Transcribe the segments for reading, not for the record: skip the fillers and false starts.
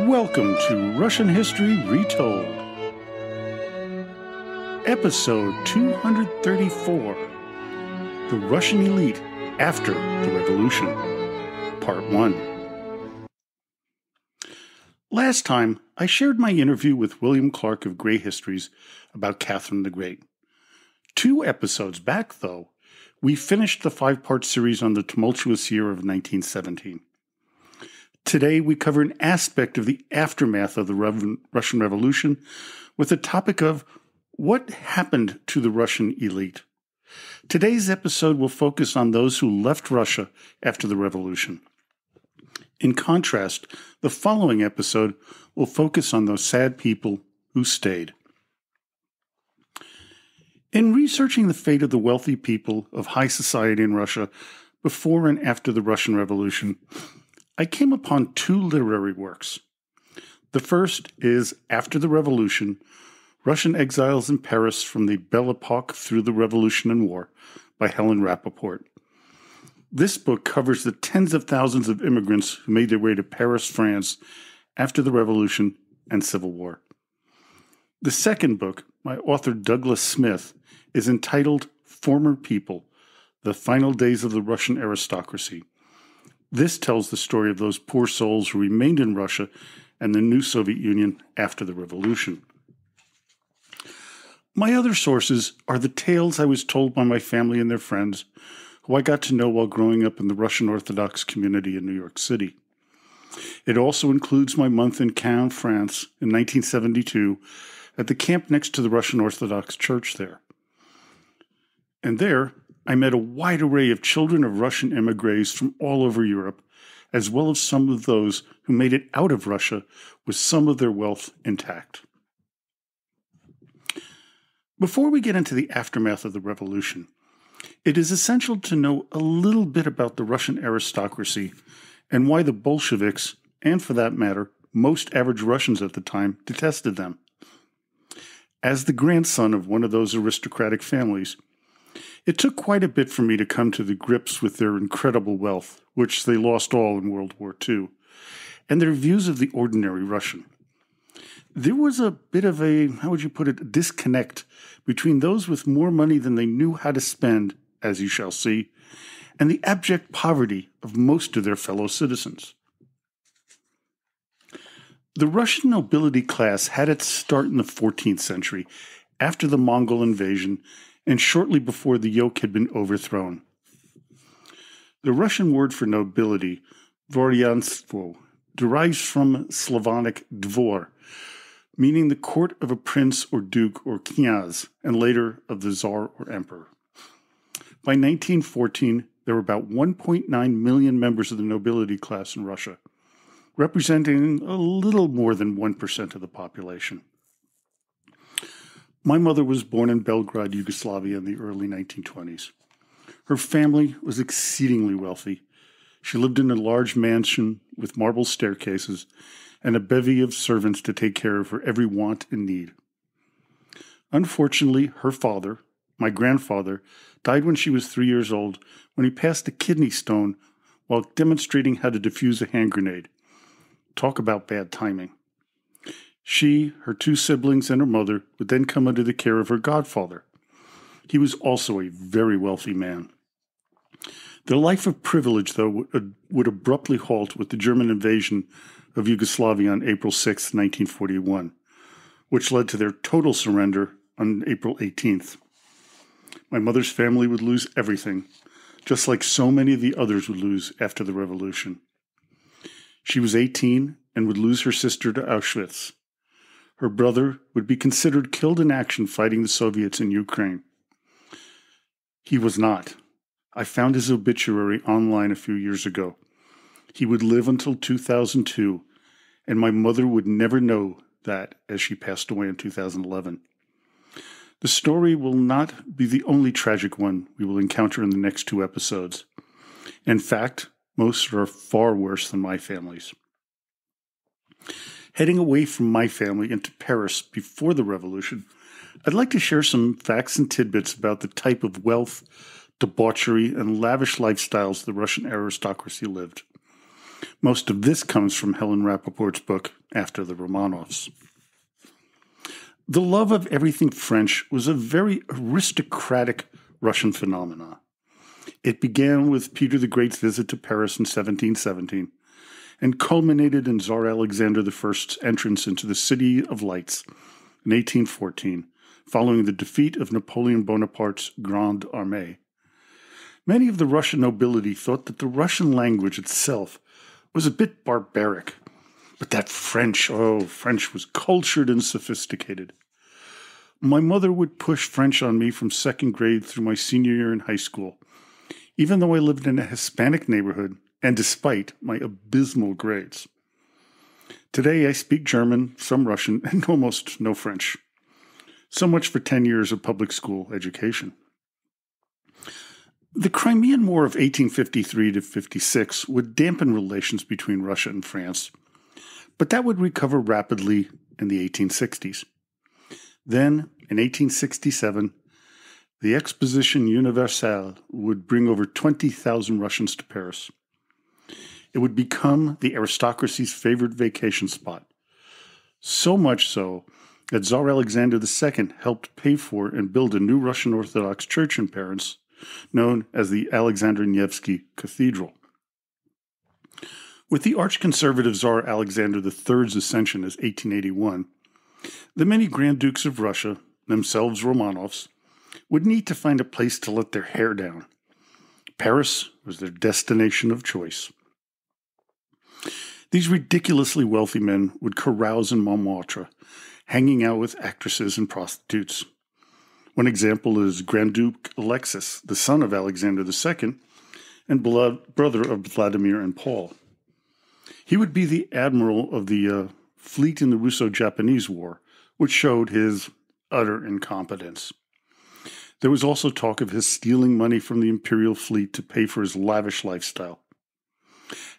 Welcome to Russian History Retold, Episode 234, The Russian Elite After the Revolution, Part 1. Last time, I shared my interview with William Clark of Grey Histories about Catherine the Great. 2 episodes back, though, we finished the 5-part series on the tumultuous year of 1917. Today, we cover an aspect of the aftermath of the Russian Revolution with the topic of what happened to the Russian elite. Today's episode will focus on those who left Russia after the revolution. In contrast, the following episode will focus on those sad people who stayed. In researching the fate of the wealthy people of high society in Russia before and after the Russian Revolution, I came upon 2 literary works. The first is After the Revolution, Russian Exiles in Paris from the Belle Epoque Through the Revolution and War by Helen Rappaport. This book covers the tens of thousands of immigrants who made their way to Paris, France after the Revolution and Civil War. The second book, by author Douglas Smith, is entitled Former People, The Final Days of the Russian Aristocracy. This tells the story of those poor souls who remained in Russia and the new Soviet Union after the revolution. My other sources are the tales I was told by my family and their friends, who I got to know while growing up in the Russian Orthodox community in New York City. It also includes my month in Caen, France, in 1972, at the camp next to the Russian Orthodox Church there. And there, I met a wide array of children of Russian émigrés from all over Europe, as well as some of those who made it out of Russia with some of their wealth intact. Before we get into the aftermath of the revolution, it is essential to know a little bit about the Russian aristocracy and why the Bolsheviks, and for that matter, most average Russians at the time, detested them. As the grandson of one of those aristocratic families, it took quite a bit for me to come to the grips with their incredible wealth, which they lost all in World War II, and their views of the ordinary Russian. There was a bit of a, disconnect between those with more money than they knew how to spend, as you shall see, and the abject poverty of most of their fellow citizens. The Russian nobility class had its start in the 14th century, after the Mongol invasion, and shortly before the yoke had been overthrown. The Russian word for nobility, dvoryanstvo, derives from Slavonic dvor, meaning the court of a prince or duke or knyaz, and later of the Tsar or emperor. By 1914, there were about 1.9 million members of the nobility class in Russia, representing a little more than 1% of the population. My mother was born in Belgrade, Yugoslavia in the early 1920s. Her family was exceedingly wealthy. She lived in a large mansion with marble staircases and a bevy of servants to take care of her every want and need. Unfortunately, her father, my grandfather, died when she was 3 years old when he passed a kidney stone while demonstrating how to defuse a hand grenade. Talk about bad timing. She, her 2 siblings, and her mother would then come under the care of her godfather. He was also a very wealthy man. Their life of privilege, though, would abruptly halt with the German invasion of Yugoslavia on April 6, 1941, which led to their total surrender on April 18th. My mother's family would lose everything, just like so many of the others would lose after the revolution. She was 18 and would lose her sister to Auschwitz. Her brother would be considered killed in action fighting the Soviets in Ukraine. He was not. I found his obituary online a few years ago. He would live until 2002, and my mother would never know that as she passed away in 2011. The story will not be the only tragic one we will encounter in the next 2 episodes. In fact, most are far worse than my family's. Heading away from my family into Paris before the revolution, I'd like to share some facts and tidbits about the type of wealth, debauchery, and lavish lifestyles the Russian aristocracy lived. Most of this comes from Helen Rappaport's book, After the Romanovs. The love of everything French was a very aristocratic Russian phenomenon. It began with Peter the Great's visit to Paris in 1717 and culminated in Tsar Alexander I's entrance into the City of Lights in 1814, following the defeat of Napoleon Bonaparte's Grande Armée. Many of the Russian nobility thought that the Russian language itself was a bit barbaric, but that French was cultured and sophisticated. My mother would push French on me from second grade through my senior year in high school, even though I lived in a Hispanic neighborhood and despite my abysmal grades. Today I speak German, some Russian, and almost no French. So much for 10 years of public school education. The Crimean War of 1853 to 56 would dampen relations between Russia and France, but that would recover rapidly in the 1860s. Then, in 1867, the Exposition Universelle would bring over 20,000 Russians to Paris. It would become the aristocracy's favorite vacation spot, so much so that Tsar Alexander II helped pay for and build a new Russian Orthodox church in Paris, known as the Alexander Nevsky Cathedral. With the arch-conservative Tsar Alexander III's ascension as 1881, the many Grand Dukes of Russia, themselves Romanovs, would need to find a place to let their hair down. Paris was their destination of choice. These ridiculously wealthy men would carouse in Montmartre, hanging out with actresses and prostitutes. One example is Grand Duke Alexis, the son of Alexander II and brother of Vladimir and Paul. He would be the admiral of the fleet in the Russo-Japanese War, which showed his utter incompetence. There was also talk of his stealing money from the imperial fleet to pay for his lavish lifestyle.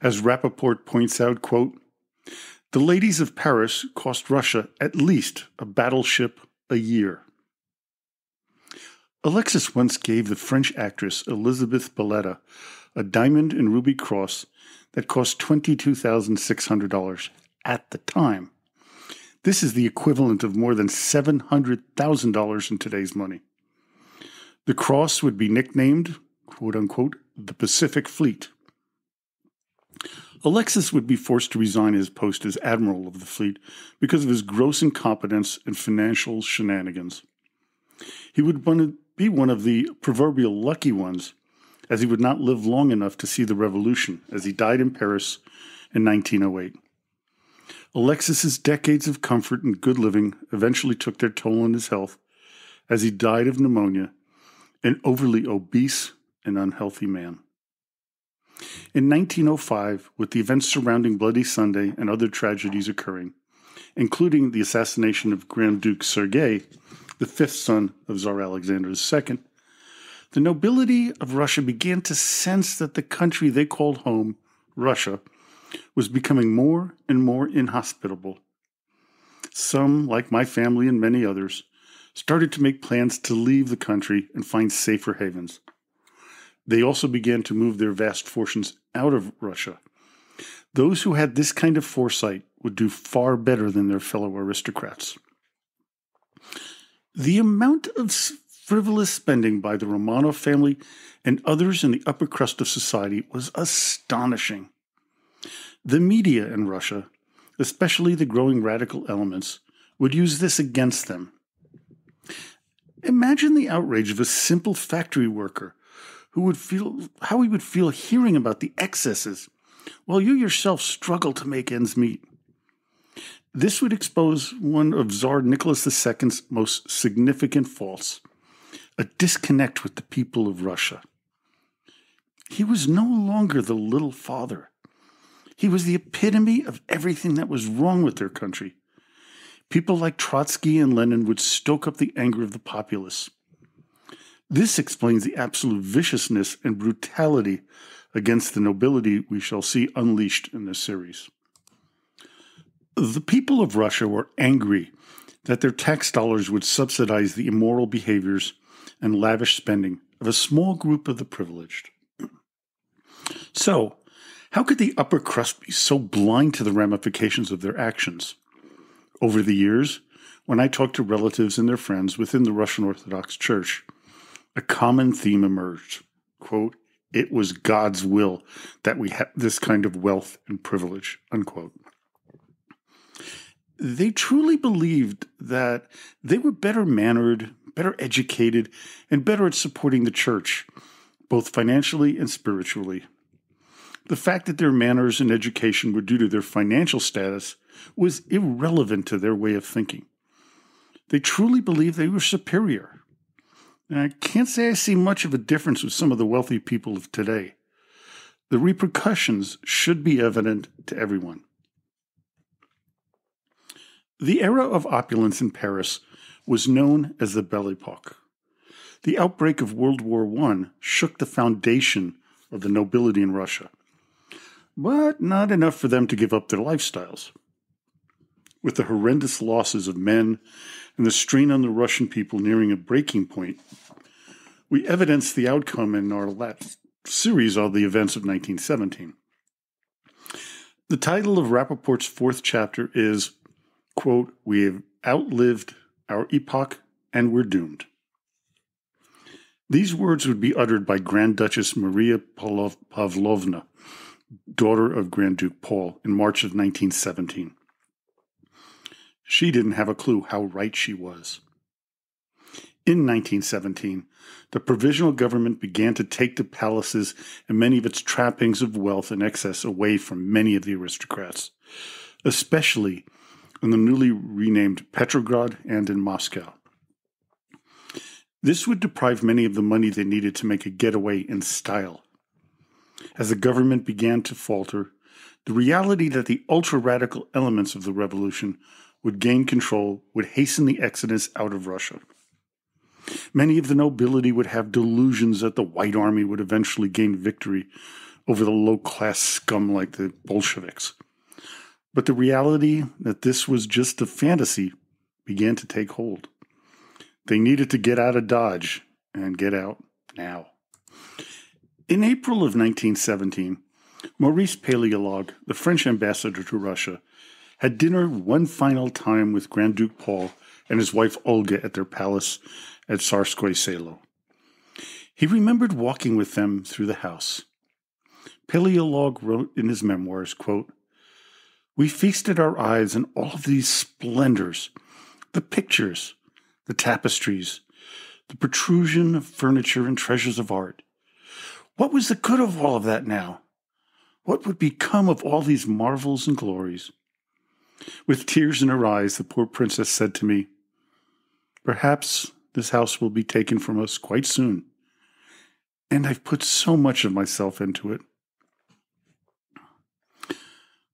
As Rappaport points out, quote, "The ladies of Paris cost Russia at least a battleship a year." Alexis once gave the French actress Elizabeth Balletta a diamond and ruby cross that cost $22,600 at the time. This is the equivalent of more than $700,000 in today's money. The cross would be nicknamed, quote-unquote, the Pacific Fleet. Alexis would be forced to resign his post as admiral of the fleet because of his gross incompetence and financial shenanigans. He would be one of the proverbial lucky ones, as he would not live long enough to see the revolution, as he died in Paris in 1908. Alexis's decades of comfort and good living eventually took their toll on his health, as he died of pneumonia, an overly obese and unhealthy man. In 1905, with the events surrounding Bloody Sunday and other tragedies occurring, including the assassination of Grand Duke Sergei, the fifth son of Tsar Alexander II, the nobility of Russia began to sense that the country they called home, Russia, was becoming more and more inhospitable. Some, like my family and many others, started to make plans to leave the country and find safer havens. They also began to move their vast fortunes out of Russia. Those who had this kind of foresight would do far better than their fellow aristocrats. The amount of frivolous spending by the Romanov family and others in the upper crust of society was astonishing. The media in Russia, especially the growing radical elements, would use this against them. Imagine the outrage of a simple factory worker how he would feel hearing about the excesses while you yourself struggle to make ends meet. This would expose one of Tsar Nicholas II's most significant faults, a disconnect with the people of Russia. He was no longer the little father. He was the epitome of everything that was wrong with their country. People like Trotsky and Lenin would stoke up the anger of the populace. This explains the absolute viciousness and brutality against the nobility we shall see unleashed in this series. The people of Russia were angry that their tax dollars would subsidize the immoral behaviors and lavish spending of a small group of the privileged. So, How could the upper crust be so blind to the ramifications of their actions? Over the years, when I talked to relatives and their friends within the Russian Orthodox Church, a common theme emerged. Quote, "It was God's will that we have this kind of wealth and privilege," unquote. They truly believed that they were better mannered, better educated, and better at supporting the church, both financially and spiritually. The fact that their manners and education were due to their financial status was irrelevant to their way of thinking. They truly believed they were superior. And I can't say I see much of a difference with some of the wealthy people of today. The repercussions should be evident to everyone. The era of opulence in Paris was known as the Belle Epoque. The outbreak of World War I shook the foundation of the nobility in Russia, but not enough for them to give up their lifestyles. With the horrendous losses of men and the strain on the Russian people nearing a breaking point, we evidenced the outcome in our last series on the events of 1917. The title of Rappaport's fourth chapter is, quote, "We have outlived our epoch and we're doomed." These words would be uttered by Grand Duchess Maria Pavlovna, daughter of Grand Duke Paul, in March of 1917. She didn't have a clue how right she was. In 1917, the provisional government began to take the palaces and many of its trappings of wealth and excess away from many of the aristocrats, especially in the newly renamed Petrograd and in Moscow. This would deprive many of the money they needed to make a getaway in style. As the government began to falter, the reality that the ultra-radical elements of the revolution would gain control would hasten the exodus out of Russia. Many of the nobility would have delusions that the White Army would eventually gain victory over the low-class scum like the Bolsheviks. But the reality that this was just a fantasy began to take hold. They needed to get out of Dodge, and get out now. In April of 1917, Maurice Palaiolog, the French ambassador to Russia, had dinner one final time with Grand Duke Paul and his wife Olga at their palace at Tsarskoye Selo. He remembered walking with them through the house. Palaiolog wrote in his memoirs, quote, "We feasted our eyes on all of these splendors, the pictures, the tapestries, the protrusion of furniture and treasures of art. What was the good of all of that now? What would become of all these marvels and glories?" With tears in her eyes, the poor princess said to me, "Perhaps this house will be taken from us quite soon, and I've put so much of myself into it."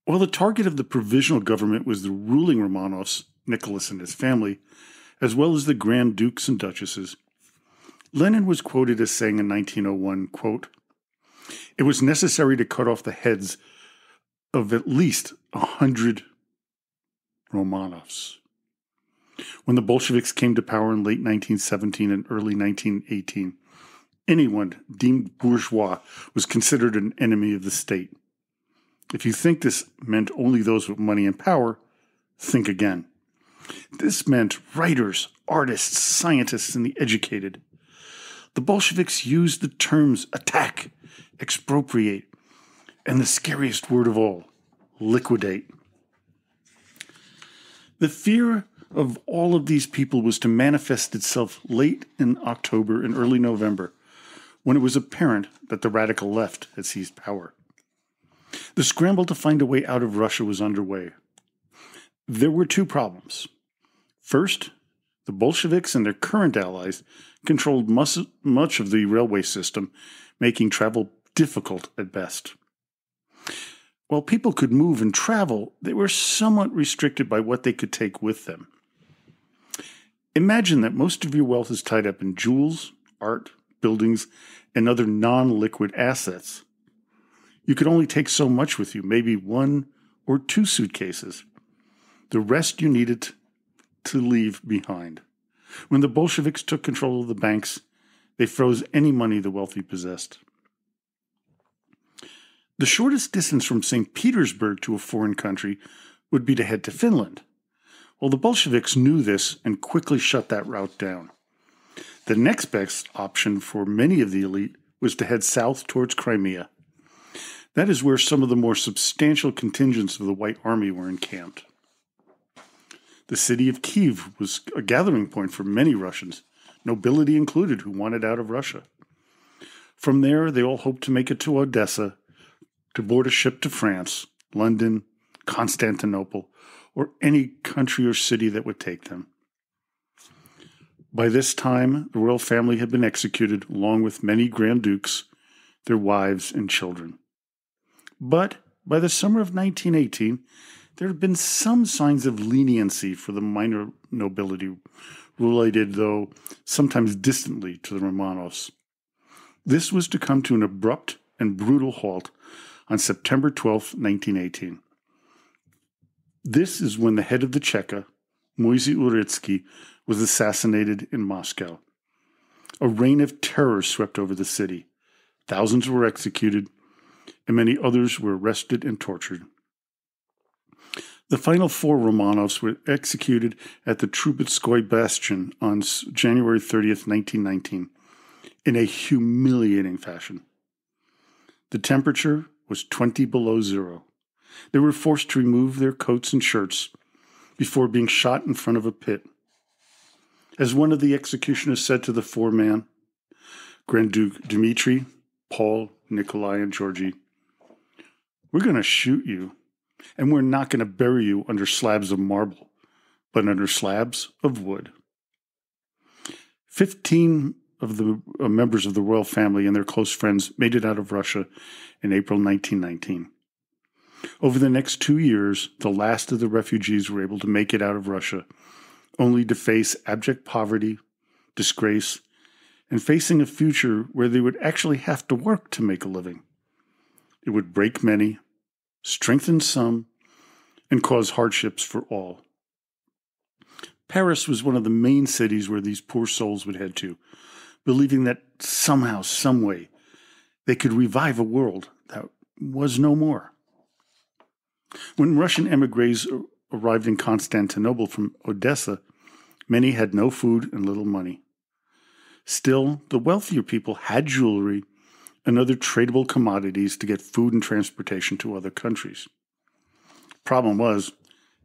While the target of the provisional government was the ruling Romanovs, Nicholas and his family, as well as the Grand Dukes and Duchesses, Lenin was quoted as saying in 1901, quote, "It was necessary to cut off the heads of at least 100 Romanovs." When the Bolsheviks came to power in late 1917 and early 1918, anyone deemed bourgeois was considered an enemy of the state. If you think this meant only those with money and power, think again. This meant writers, artists, scientists, and the educated. The Bolsheviks used the terms attack, expropriate, and the scariest word of all, liquidate. The fear of all of these people was to manifest itself late in October and early November, when it was apparent that the radical left had seized power. The scramble to find a way out of Russia was underway. There were two problems. First, the Bolsheviks and their current allies controlled much of the railway system, making travel difficult at best. While people could move and travel, they were somewhat restricted by what they could take with them. Imagine that most of your wealth is tied up in jewels, art, buildings, and other non-liquid assets. You could only take so much with you, maybe 1 or 2 suitcases. The rest you needed to leave behind. When the Bolsheviks took control of the banks, they froze any money the wealthy possessed. The shortest distance from St. Petersburg to a foreign country would be to head to Finland. Well, the Bolsheviks knew this and quickly shut that route down. The next best option for many of the elite was to head south towards Crimea. That is where some of the more substantial contingents of the White Army were encamped. The city of Kiev was a gathering point for many Russians, nobility included, who wanted out of Russia. From there, they all hoped to make it to Odessa, to board a ship to France, London, Constantinople, or any country or city that would take them. By this time, the royal family had been executed, along with many Grand Dukes, their wives, and children. But by the summer of 1918, there had been some signs of leniency for the minor nobility, related, though sometimes distantly, to the Romanovs. This was to come to an abrupt and brutal halt on September 12, 1918. This is when the head of the Cheka, Moisey Uritsky, was assassinated in Moscow. A reign of terror swept over the city. Thousands were executed, and many others were arrested and tortured. The final 4 Romanovs were executed at the Trubetskoy Bastion on January 30th, 1919, in a humiliating fashion. The temperature was 20 below zero. They were forced to remove their coats and shirts before being shot in front of a pit. As one of the executioners said to the 4-man, Grand Duke Dmitri, Paul, Nikolai, and Georgy, "We're going to shoot you, and we're not going to bury you under slabs of marble, but under slabs of wood." 15 of the members of the royal family and their close friends made it out of Russia in April 1919. Over the next 2 years, the last of the refugees were able to make it out of Russia, only to face abject poverty, disgrace, and facing a future where they would actually have to work to make a living. It would break many, strengthen some, and cause hardships for all. Paris was one of the main cities where these poor souls would head to, believing that somehow, some way, they could revive a world that was no more. When Russian emigres arrived in Constantinople from Odessa, many had no food and little money. Still, the wealthier people had jewelry and other tradable commodities to get food and transportation to other countries. Problem was,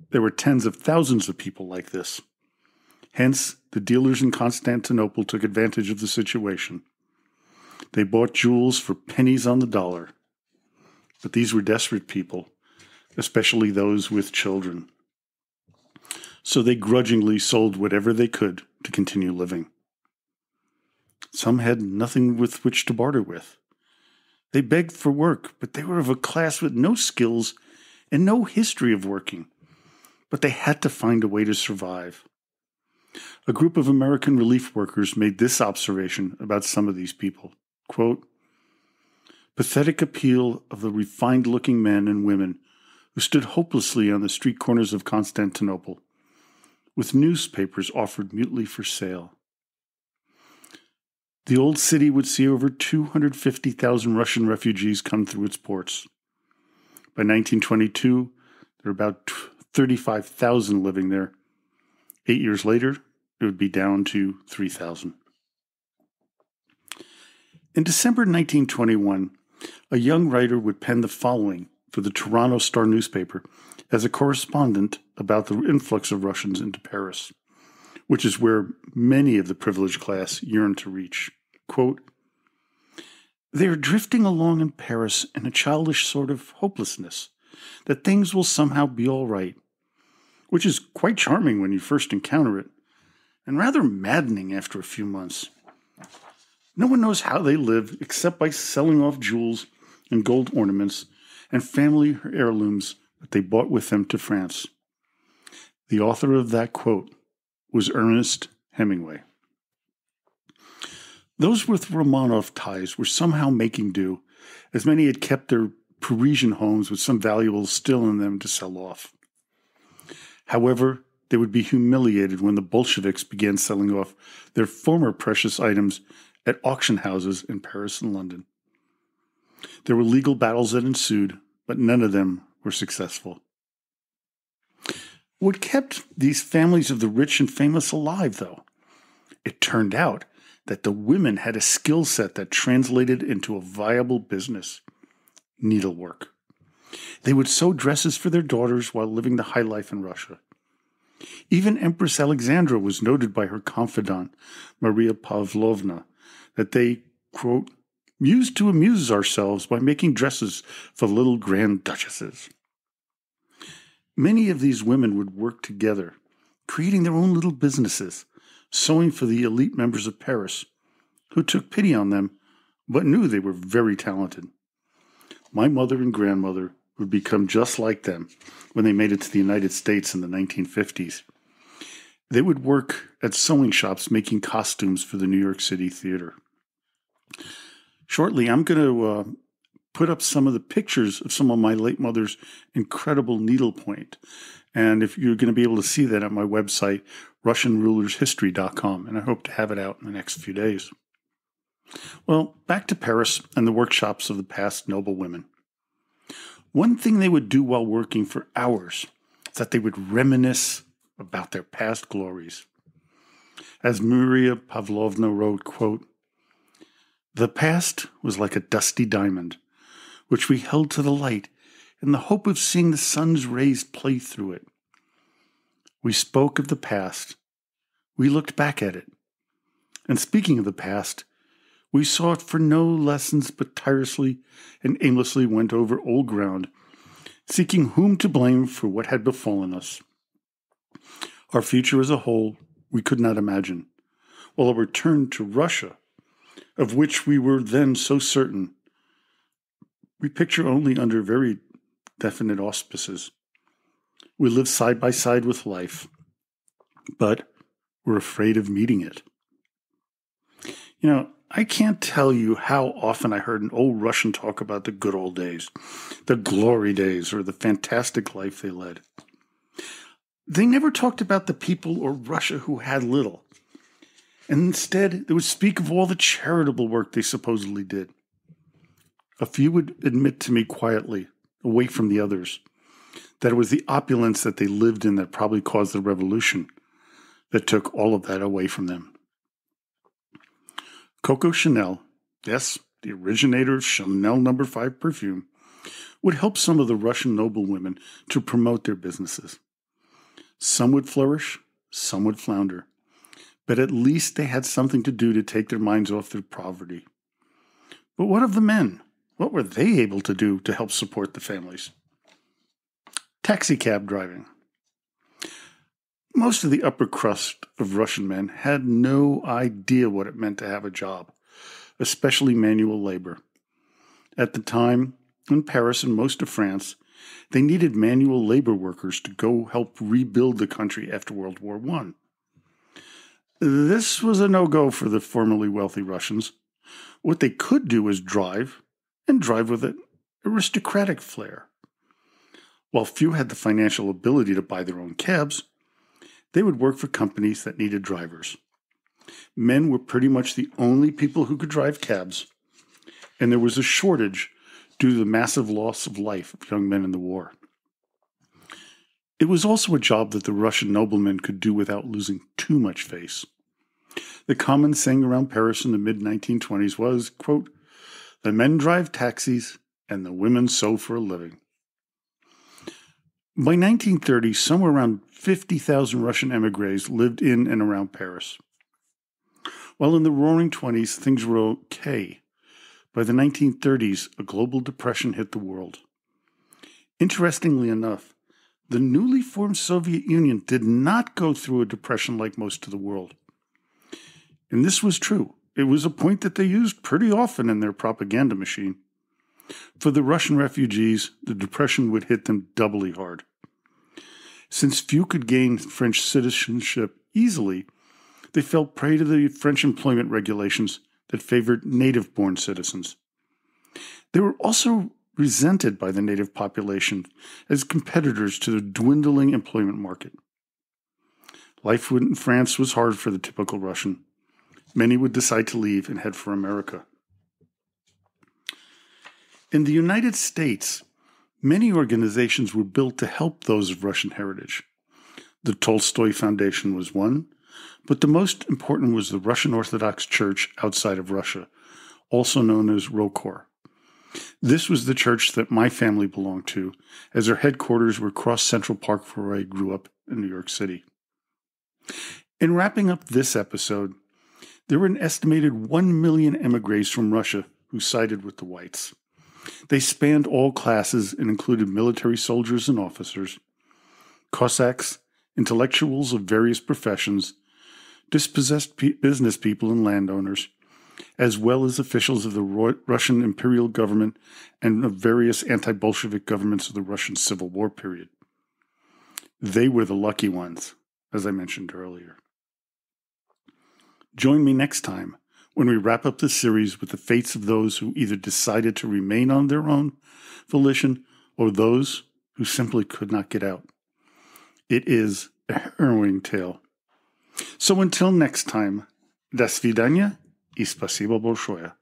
there were tens of thousands of people like this. Hence, the dealers in Constantinople took advantage of the situation. They bought jewels for pennies on the dollar. But these were desperate people, especially those with children. So they grudgingly sold whatever they could to continue living. Some had nothing with which to barter with. They begged for work, but they were of a class with no skills and no history of working. But they had to find a way to survive. A group of American relief workers made this observation about some of these people. Quote, "Pathetic appeal of the refined-looking men and women who stood hopelessly on the street corners of Constantinople, with newspapers offered mutely for sale." The old city would see over 250,000 Russian refugees come through its ports. By 1922, there were about 35,000 living there. 8 years later, it would be down to 3,000. In December 1921, a young writer would pen the following for the Toronto Star newspaper as a correspondent about the influx of Russians into Paris, which is where many of the privileged class yearned to reach. Quote, "They are drifting along in Paris in a childish sort of hopelessness, that things will somehow be all right, which is quite charming when you first encounter it, and rather maddening after a few months. No one knows how they live except by selling off jewels and gold ornaments and family heirlooms that they brought with them to France." The author of that quote was Ernest Hemingway. Those with Romanov ties were somehow making do, as many had kept their Parisian homes with some valuables still in them to sell off. However, they would be humiliated when the Bolsheviks began selling off their former precious items at auction houses in Paris and London. There were legal battles that ensued, but none of them were successful. What kept these families of the rich and famous alive, though? It turned out that the women had a skill set that translated into a viable business: needlework. They would sew dresses for their daughters while living the high life in Russia. Even Empress Alexandra was noted by her confidant, Maria Pavlovna, that they, quote, used to amuse ourselves by making dresses for little grand duchesses. Many of these women would work together, creating their own little businesses, sewing for the elite members of Paris, who took pity on them, but knew they were very talented. My mother and grandmother would become just like them when they made it to the United States in the 1950s. They would work at sewing shops making costumes for the New York City theater. Shortly, I'm going to put up some of the pictures of some of my late mother's incredible needlepoint. And if you're going to be able to see that at my website, RussianRulersHistory.com, and I hope to have it out in the next few days. Well, back to Paris and the workshops of the past noble women. One thing they would do while working for hours is that they would reminisce about their past glories. As Maria Pavlovna wrote, quote, "The past was like a dusty diamond, which we held to the light in the hope of seeing the sun's rays play through it. We spoke of the past. We looked back at it. And speaking of the past, we sought for no lessons but tirelessly and aimlessly went over old ground, seeking whom to blame for what had befallen us. Our future as a whole we could not imagine, while a return to Russia, of which we were then so certain, we picture only under very definite auspices. We live side by side with life, but we're afraid of meeting it." You know, I can't tell you how often I heard an old Russian talk about the good old days, the glory days, or the fantastic life they led. They never talked about the people or Russia who had little. And instead, they would speak of all the charitable work they supposedly did. A few would admit to me quietly, away from the others, that it was the opulence that they lived in that probably caused the revolution that took all of that away from them. Coco Chanel, yes, the originator of Chanel No. 5 perfume, would help some of the Russian noblewomen to promote their businesses. Some would flourish, some would flounder, but at least they had something to do to take their minds off their poverty. But what of the men? What were they able to do to help support the families? Taxicab driving. Most of the upper crust of Russian men had no idea what it meant to have a job, especially manual labor. At the time, in Paris and most of France, they needed manual labor workers to go help rebuild the country after World War I. This was a no-go for the formerly wealthy Russians. What they could do was drive, and drive with an aristocratic flair. While few had the financial ability to buy their own cabs, they would work for companies that needed drivers. Men were pretty much the only people who could drive cabs, and there was a shortage due to the massive loss of life of young men in the war. It was also a job that the Russian noblemen could do without losing too much face. The common saying around Paris in the mid-1920s was, quote, "The men drive taxis and the women sew for a living." By 1930, somewhere around 50,000 Russian émigrés lived in and around Paris. While in the Roaring '20s, things were okay. By the 1930s, a global depression hit the world. Interestingly enough, the newly formed Soviet Union did not go through a depression like most of the world. And this was true. It was a point that they used pretty often in their propaganda machine. For the Russian refugees, the depression would hit them doubly hard. Since few could gain French citizenship easily, they fell prey to the French employment regulations that favored native-born citizens. They were also resented by the native population as competitors to the dwindling employment market. Life in France was hard for the typical Russian. Many would decide to leave and head for America. In the United States, many organizations were built to help those of Russian heritage. The Tolstoy Foundation was one, but the most important was the Russian Orthodox Church outside of Russia, also known as ROCOR. This was the church that my family belonged to, as their headquarters were across Central Park where I grew up in New York City. In wrapping up this episode, there were an estimated 1 million emigres from Russia who sided with the whites. They spanned all classes and included military soldiers and officers, Cossacks, intellectuals of various professions, dispossessed business people and landowners, as well as officials of the Russian imperial government and of various anti-Bolshevik governments of the Russian Civil War period. They were the lucky ones, as I mentioned earlier. Join me next time when we wrap up the series with the fates of those who either decided to remain on their own volition or those who simply could not get out. It is a harrowing tale. So until next time, до свидания и спасибо большое.